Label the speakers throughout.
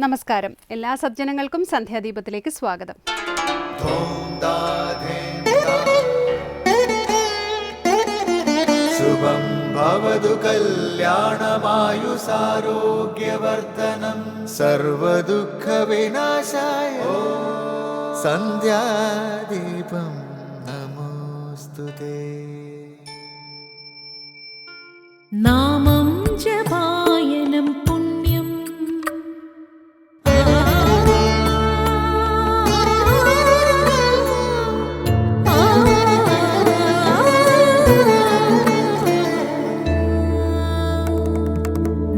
Speaker 1: നമസ്കാരം. എല്ലാ സജ്ജനങ്ങൾക്കും സന്ധ്യാദീപത്തിലേക്ക് സ്വാഗതം.
Speaker 2: ശുഭം ഭവതു കല്യാണമായുസാരോഗ്യവർദ്ധനം സർവദുഃഖ വിനാശായ സന്ധ്യാദീപം നമോസ്തുതേ.
Speaker 3: നാമം ജപായനം പുണ്യം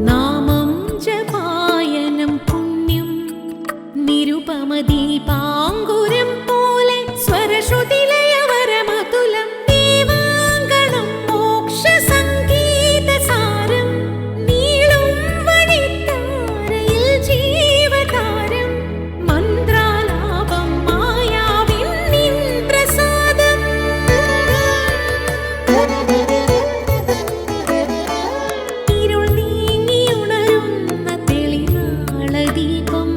Speaker 3: നാമം ജപായനം പുണ്യം നിരുപമദീപാങ്കുരം പോലെ സ്വരശ്രുതിലയവരമതുലം ദീവാങ്കണം മോക്ഷസംഗീതസാരം നീളും വഴിത്താരയിൽ ജീവതാരം മന്ത്രാലാപം മായാവിൻ നിൻ പ്രസാദം ഇരുൾ നീങ്ങിയുണരുന്ന തെളിനാളദീപം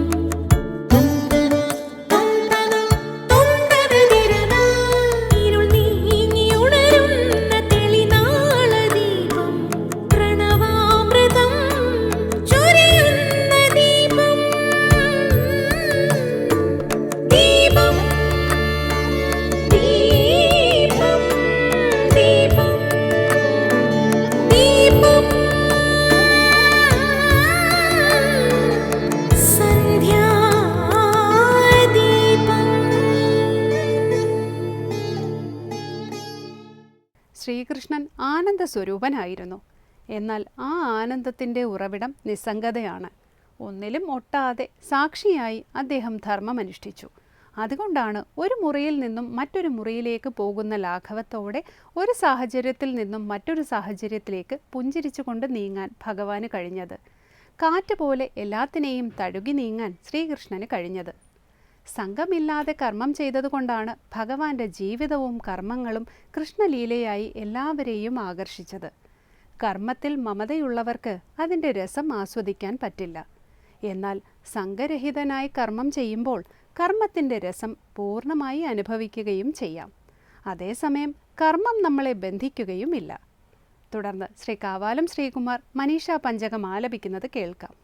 Speaker 3: ഇരുൾ നീങ്ങിയുണരുന്ന തെളിനാളദീപം പ്രണവാമൃതം ചൊരിയുന്ന ദീപം ദീപം ദീപം ദീപം ദീപം
Speaker 1: ശ്രീകൃഷ്ണൻ ആനന്ദ സ്വരൂപനായിരുന്നു. എന്നാൽ ആ ആനന്ദത്തിൻ്റെ ഉറവിടം നിസ്സംഗതയാണ്. ഒന്നിലും ഒട്ടാതെ സാക്ഷിയായി അദ്ദേഹം ധർമ്മമനുഷ്ഠിച്ചു. അതുകൊണ്ടാണ് ഒരു മുറിയിൽ നിന്നും മറ്റൊരു മുറിയിലേക്ക് പോകുന്ന ലാഘവത്തോടെ ഒരു സാഹചര്യത്തിൽ നിന്നും മറ്റൊരു സാഹചര്യത്തിലേക്ക് പുഞ്ചിരിച്ചുകൊണ്ട് നീങ്ങാൻ ഭഗവാന് കഴിഞ്ഞത്. കാറ്റ് പോലെ എല്ലാത്തിനെയും തഴുകി നീങ്ങാൻ ശ്രീകൃഷ്ണന് കഴിഞ്ഞത്. സംഘമില്ലാതെ കർമ്മം ചെയ്തതുകൊണ്ടാണ് ഭഗവാന്റെ ജീവിതവും കർമ്മങ്ങളും കൃഷ്ണലീലയായി എല്ലാവരെയും ആകർഷിച്ചത്. കർമ്മത്തിൽ മമതയുള്ളവർക്ക് അതിൻ്റെ രസം ആസ്വദിക്കാൻ പറ്റില്ല. എന്നാൽ സംഘരഹിതനായി കർമ്മം ചെയ്യുമ്പോൾ കർമ്മത്തിൻ്റെ രസം പൂർണ്ണമായി അനുഭവിക്കുകയും ചെയ്യാം. അതേസമയം കർമ്മം നമ്മളെ ബന്ധിക്കുകയുമില്ല. തുടർന്ന് ശ്രീ കാവാലം ശ്രീകുമാർ മനീഷ പഞ്ചകം ആലപിക്കുന്നത് കേൾക്കാം.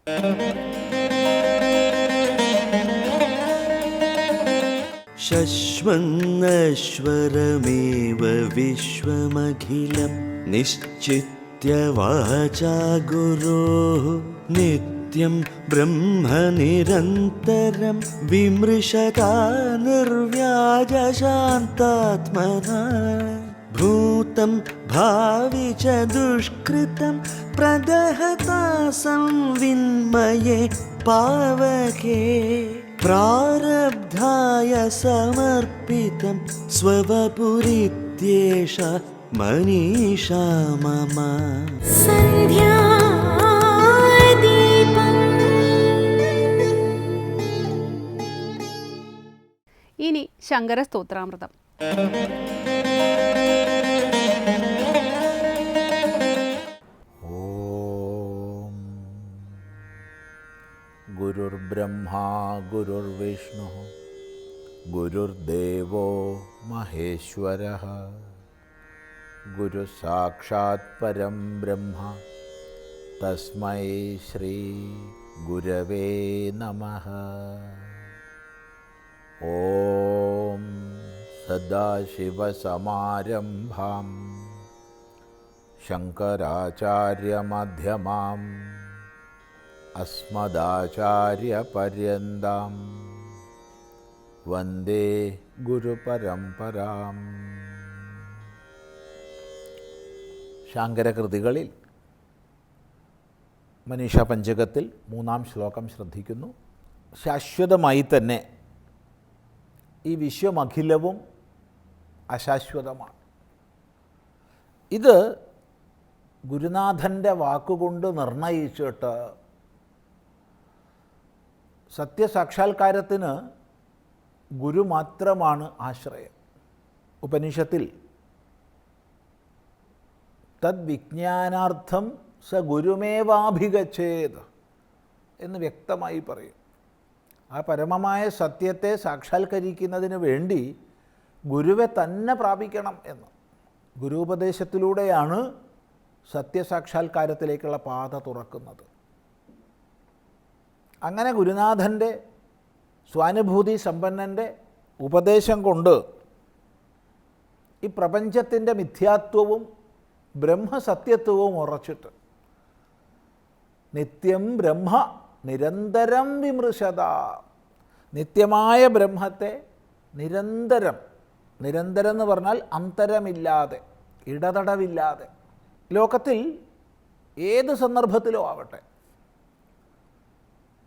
Speaker 2: ശശ്വന്നശ്വരമേവ വിശ്വമഖിലം നിശ്ചിത്യ വാചാ ഗുരോഃ നിത്യം ബ്രഹ്മ നിരന്തരം വിമൃശതാ നിർവ്യാജശാന്താത്മനാ ഭൂതം ഭാവി ച ദുഷ്കൃതം പ്രദഹതാ സംവിന്മയേ പാവകേ പ്രാരബ്ധായ സമർപ്പിതം സ്വവപുരിത്യേഷ മനീഷാ മമ.
Speaker 3: സന്ധ്യാദീപം
Speaker 1: ഇനി ശങ്കര സ്തോത്രാമൃതം.
Speaker 4: ഓം ഗുരുർബ്രഹ്മാ ഗുരുർവിഷ്ണുഃ ഗുരുർദേവോ മഹേശ്വരഃ ഗുരുസാക്ഷാത് പരം ബ്രഹ്മ തസ്മൈ ശ്രീ ഗുരവേ നമഃ. ഓം സദാശിവസമാരംഭാം ശങ്കരാചാര്യമധ്യമാം അസ്മദാചാര്യപര്യന്താം വന്ദേ ഗുരുപരമ്പരാം. ശാങ്കരകൃതികളിൽ മനീഷ പഞ്ചകത്തിൽ 3-ാം ശ്ലോകം ശ്രദ്ധിക്കുന്നു. ശാശ്വതമായി തന്നെ ഈ വിശ്വമഖിലവും അശാശ്വതമാണ്. ഇത് ഗുരുനാഥൻ്റെ വാക്കുകൊണ്ട് നിർണയിച്ചിട്ട് സത്യസാക്ഷാത്കാരത്തിന് ഗുരു മാത്രമാണ് ആശ്രയം. ഉപനിഷത്തിൽ തദ്വിജ്ഞാനാർത്ഥം സ ഗുരുമേവാഭിഗച്ഛേത് എന്ന് വ്യക്തമായി പറയും. ആ പരമമായ സത്യത്തെ സാക്ഷാത്കരിക്കുന്നതിന് വേണ്ടി ഗുരുവെ തന്നെ പ്രാപിക്കണം എന്ന്. ഗുരുപദേശത്തിലൂടെയാണ് സത്യസാക്ഷാത്കാരത്തിലേക്കുള്ള പാത തുറക്കുന്നത്. അങ്ങനെ ഗുരുനാഥൻ്റെ സ്വാനുഭൂതി സമ്പന്നൻ്റെ ഉപദേശം കൊണ്ട് ഈ പ്രപഞ്ചത്തിൻ്റെ മിഥ്യാത്വവും ബ്രഹ്മസത്യത്വവും ഉറച്ചിട്ട് നിത്യം ബ്രഹ്മ നിരന്തരം വിമൃശത, നിത്യമായ ബ്രഹ്മത്തെ നിരന്തരം, നിരന്തരം എന്ന് പറഞ്ഞാൽ അന്തരമില്ലാതെ, ഇടതടവില്ലാതെ, ലോകത്തിൽ ഏത് സന്ദർഭത്തിലോ ആവട്ടെ,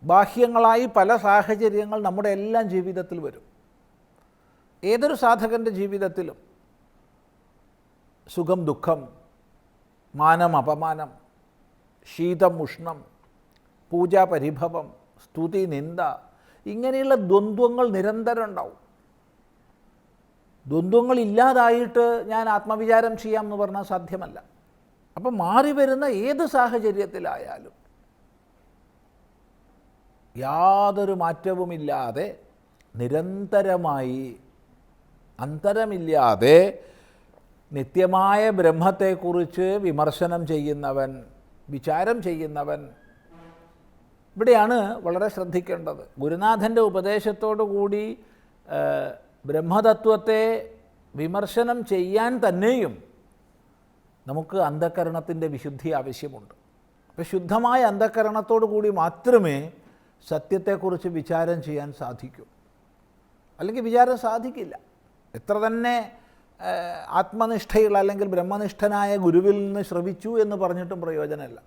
Speaker 4: ബാഹ്യങ്ങളായി പല സാഹചര്യങ്ങൾ നമ്മുടെ എല്ലാം ജീവിതത്തിൽ വരും. ഏതൊരു സാധകൻ്റെ ജീവിതത്തിലും സുഖം ദുഃഖം, മാനം അപമാനം, ശീതം ഉഷ്ണം, പൂജ പരിഭവം, സ്തുതി നിന്ദ, ഇങ്ങനെയുള്ള ദ്വന്ദ്വങ്ങൾ നിരന്തരം ഉണ്ടാവും. ദ്വന്ദ്വങ്ങൾ ഇല്ലാതായിട്ട് ഞാൻ ആത്മവിചാരം ചെയ്യാം എന്ന് പറഞ്ഞാൽ സാധ്യമല്ല. അപ്പം മാറി വരുന്ന ഏത് സാഹചര്യത്തിലായാലും യാതൊരു മാറ്റവുമില്ലാതെ നിരന്തരമായി അന്തരമില്ലാതെ നിത്യമായ ബ്രഹ്മത്തെക്കുറിച്ച് വിമർശനം ചെയ്യുന്നവൻ, വിചാരം ചെയ്യുന്നവൻ, ഇവിടെയാണ് വളരെ ശ്രദ്ധിക്കേണ്ടത്. ഗുരുനാഥൻ്റെ ഉപദേശത്തോടു കൂടി ബ്രഹ്മതത്വത്തെ വിമർശനം ചെയ്യാൻ തന്നെയും നമുക്ക് അന്ധഃകരണത്തിൻ്റെ വിശുദ്ധി ആവശ്യമുണ്ട്. അപ്പോൾ ശുദ്ധമായ അന്ധഃകരണത്തോടു കൂടി മാത്രമേ സത്യത്തെക്കുറിച്ച് വിചാരം ചെയ്യാൻ സാധിക്കൂ. അല്ലെങ്കിൽ വിചാരം സാധിക്കില്ല. എത്ര തന്നെ ആത്മനിഷ്ഠയുള്ള അല്ലെങ്കിൽ ബ്രഹ്മനിഷ്ഠനായ ഗുരുവിൽ നിന്ന് ശ്രവിച്ചു എന്ന് പറഞ്ഞിട്ടും പ്രയോജനമില്ല.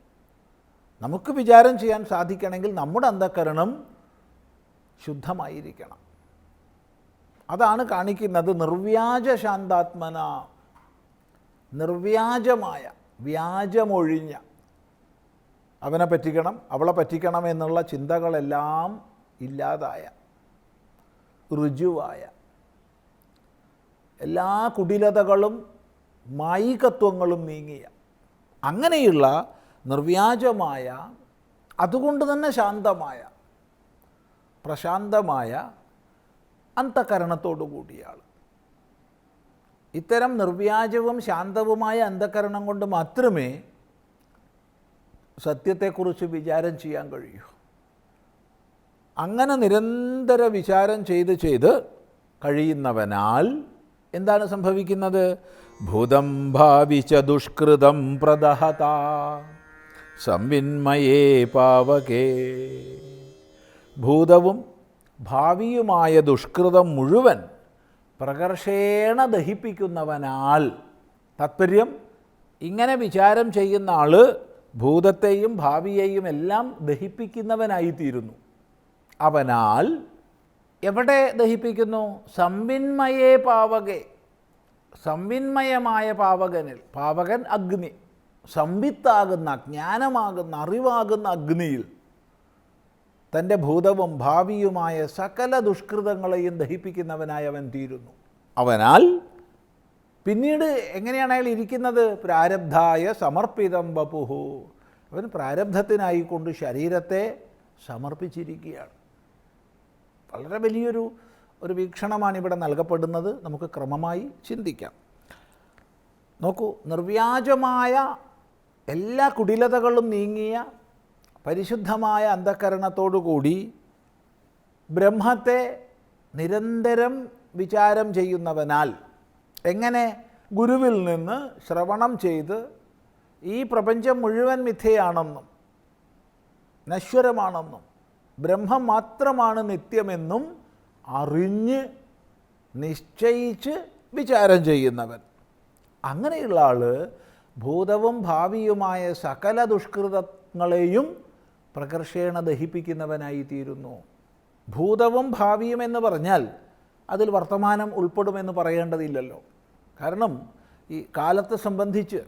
Speaker 4: നമുക്ക് വിചാരം ചെയ്യാൻ സാധിക്കണമെങ്കിൽ നമ്മുടെ അന്ധഃകരണം ശുദ്ധമായിരിക്കണം. അതാണ് കാണിക്കുന്നത് നിർവ്യാജ ശാന്താത്മന, നിർവ്യാജമായ, വ്യാജമൊഴിഞ്ഞ, അവനെ പറ്റിക്കണം അവളെ പറ്റിക്കണം എന്നുള്ള ചിന്തകളെല്ലാം ഇല്ലാതായ, ഋജുവായ, എല്ലാ കുടിലതകളും മായികത്വങ്ങളും നീങ്ങിയ, അങ്ങനെയുള്ള നിർവ്യാജമായ, അതുകൊണ്ട് തന്നെ ശാന്തമായ, പ്രശാന്തമായ അന്ധഃകരണത്തോടു കൂടിയ ആൾ. ഇത്തരം നിർവ്യാജവും ശാന്തവുമായ അന്ധഃകരണം കൊണ്ട് മാത്രമേ സത്യത്തെക്കുറിച്ച് വിചാരം ചെയ്യാൻ കഴിയൂ. അങ്ങനെ നിരന്തര വിചാരം ചെയ്ത് കഴിയുന്നവനാൽ എന്താണ് സംഭവിക്കുന്നത്? ഭൂതം ഭാവിച്ച ദുഷ്കൃതം പ്രദഹത സംവിന്മയേ പാവകേ. ഭൂതവും ഭാവിയുമായ ദുഷ്കൃതം മുഴുവൻ പ്രകർഷേണ ദഹിപ്പിക്കുന്നവനാൽ, താത്പര്യം ഇങ്ങനെ വിചാരം ചെയ്യുന്ന ആൾ ഭൂതത്തെയും ഭാവിയെയും എല്ലാം ദഹിപ്പിക്കുന്നവനായിത്തീരുന്നു. അവനാൽ എവിടെ ദഹിപ്പിക്കുന്നു? സംവിന്മയേ പാവകേ, സംവിന്മയമായ പാവകനിൽ. പാവകൻ അഗ്നി, സംവിത്താകുന്ന, ജ്ഞാനമാകുന്ന, അറിവാകുന്ന അഗ്നിയിൽ തൻ്റെ ഭൂതവും ഭാവിയുമായ സകല ദുഷ്കൃതങ്ങളെയും ദഹിപ്പിക്കുന്നവനായി അവൻ തീരുന്നു. അവനാൽ പിന്നീട് എങ്ങനെയാണ് അയാൾ ഇരിക്കുന്നത്? പ്രാരബ്ധായ സമർപ്പിതം വപുഹു, അവൻ പ്രാരബ്ധത്തിനായിക്കൊണ്ട് ശരീരത്തെ സമർപ്പിച്ചിരിക്കുകയാണ്. വളരെ വലിയൊരു വീക്ഷണമാണ് ഇവിടെ നൽകപ്പെടുന്നത്. നമുക്ക് ക്രമമായി ചിന്തിക്കാം. നോക്കൂ, നിർവ്യാജമായ എല്ലാ കുടിലതകളും നീങ്ങിയ പരിശുദ്ധമായ അന്ധഃകരണത്തോടുകൂടി ബ്രഹ്മത്തെ നിരന്തരം വിചാരം ചെയ്യുന്നവനാൽ, എങ്ങനെ? ഗുരുവിൽ നിന്ന് ശ്രവണം ചെയ്ത് ഈ പ്രപഞ്ചം മുഴുവൻ മിഥ്യയാണെന്നും നശ്വരമാണെന്നും ബ്രഹ്മം മാത്രമാണ് നിത്യമെന്നും അറിഞ്ഞ് നിശ്ചയിച്ച് വിചാരം ചെയ്യുന്നവൻ. അങ്ങനെയുള്ള ആൾ ഭൂതവും ഭാവിയുമായ സകല ദുഷ്കൃതങ്ങളെയും പ്രകർഷേണ ദഹിപ്പിക്കുന്നവനായി തീരുന്നു. ഭൂതവും ഭാവിയും എന്ന് പറഞ്ഞാൽ അതിൽ വർത്തമാനം ഉൾപ്പെടുമെന്ന് പറയേണ്ടതില്ലല്ലോ. കാരണം ഈ കാലത്തെ സംബന്ധിച്ച്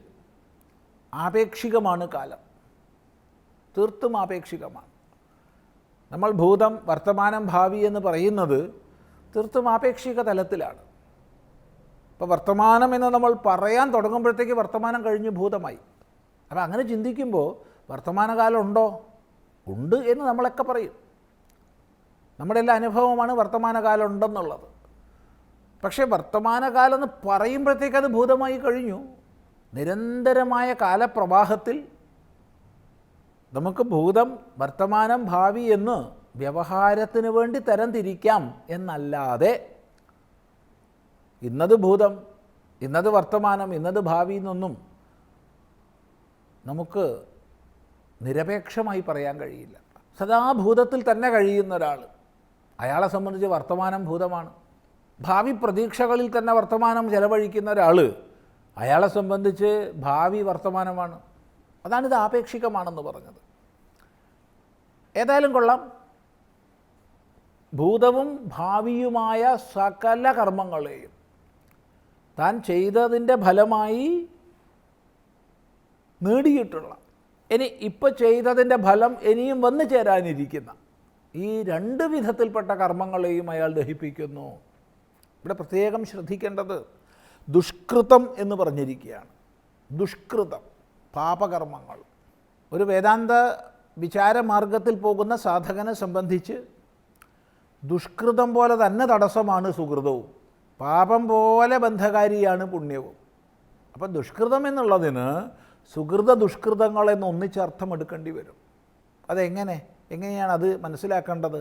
Speaker 4: ആപേക്ഷികമാണ് കാലം, തീർത്തും ആപേക്ഷികമാണ്. നമ്മൾ ഭൂതം, വർത്തമാനം, ഭാവി എന്ന് പറയുന്നത് തീർത്തും ആപേക്ഷിക തലത്തിലാണ്. ഇപ്പോൾ വർത്തമാനം എന്ന് നമ്മൾ പറയാൻ തുടങ്ങുമ്പോഴത്തേക്ക് വർത്തമാനം കഴിഞ്ഞ് ഭൂതമായി. അപ്പോൾ അങ്ങനെ ചിന്തിക്കുമ്പോൾ വർത്തമാനകാലം ഉണ്ടോ? ഉണ്ട് എന്ന് നമ്മളൊക്കെ പറയും. നമ്മുടെ എല്ലാ അനുഭവമാണ് വർത്തമാനകാലം ഉണ്ടെന്നുള്ളത്. പക്ഷേ വർത്തമാനകാലം എന്ന് പറയുമ്പോഴത്തേക്ക് അത് ഭൂതമായി കഴിഞ്ഞു. നിരന്തരമായ കാലപ്രവാഹത്തിൽ നമുക്ക് ഭൂതം, വർത്തമാനം, ഭാവി എന്ന് വ്യവഹാരത്തിന് വേണ്ടി തരംതിരിക്കാം എന്നല്ലാതെ ഇന്നത് ഭൂതം, ഇന്നത് വർത്തമാനം, ഇന്നത് ഭാവി എന്നൊന്നും നമുക്ക് നിരപേക്ഷമായി പറയാൻ കഴിയില്ല. സദാ ഭൂതത്തിൽ തന്നെ കഴിയുന്ന ഒരാൾ, അയാളെ സംബന്ധിച്ച് വർത്തമാനം ഭൂതമാണ്. ഭാവി പ്രതീക്ഷകളിൽ തന്നെ വർത്തമാനം ചെലവഴിക്കുന്ന ഒരാൾ, അയാളെ സംബന്ധിച്ച് ഭാവി വർത്തമാനമാണ്. അതാണിത് ആപേക്ഷികമാണെന്ന് പറഞ്ഞത്. ഏതായാലും കൊള്ളാം, ഭൂതവും ഭാവിയുമായ സകല കർമ്മങ്ങളെയും താൻ ചെയ്തതിൻ്റെ ഫലമായി നേടിയിട്ടുള്ള, ഇനി ഇപ്പോൾ ചെയ്തതിൻ്റെ ഫലം ഇനിയും വന്നു ചേരാനിരിക്കുന്ന ഈ രണ്ട് വിധത്തിൽപ്പെട്ട കർമ്മങ്ങളെയും അയാൾ ദഹിപ്പിക്കുന്നു. ഇവിടെ പ്രത്യേകം ശ്രദ്ധിക്കേണ്ടത് ദുഷ്കൃതം എന്ന് പറഞ്ഞിരിക്കുകയാണ്. ദുഷ്കൃതം, പാപകർമ്മങ്ങൾ. ഒരു വേദാന്ത വിചാരമാർഗത്തിൽ പോകുന്ന സാധകനെ സംബന്ധിച്ച് ദുഷ്കൃതം പോലെ തന്നെ തടസ്സമാണ് സുകൃതവും, പാപം പോലെ ബന്ധകാരിയാണ് പുണ്യവും. അപ്പം ദുഷ്കൃതം എന്നുള്ളതിന് സുകൃത ദുഷ്കൃതങ്ങളെന്ന് ഒന്നിച്ചർത്ഥമെടുക്കേണ്ടി വരും. എങ്ങനെയാണ് അത് മനസ്സിലാക്കേണ്ടത്?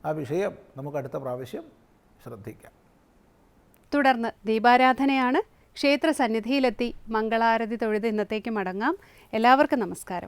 Speaker 4: ആ വിഷയം നമുക്ക് അടുത്ത പ്രാവശ്യം ശ്രദ്ധിക്കാം.
Speaker 1: തുടർന്ന് ദീപാരാധനയാണ്. ക്ഷേത്ര സന്നിധിയിലെത്തി മംഗളാരതി തൊഴുത് ഇന്നത്തേക്ക് മടങ്ങാം. എല്ലാവർക്കും നമസ്കാരം.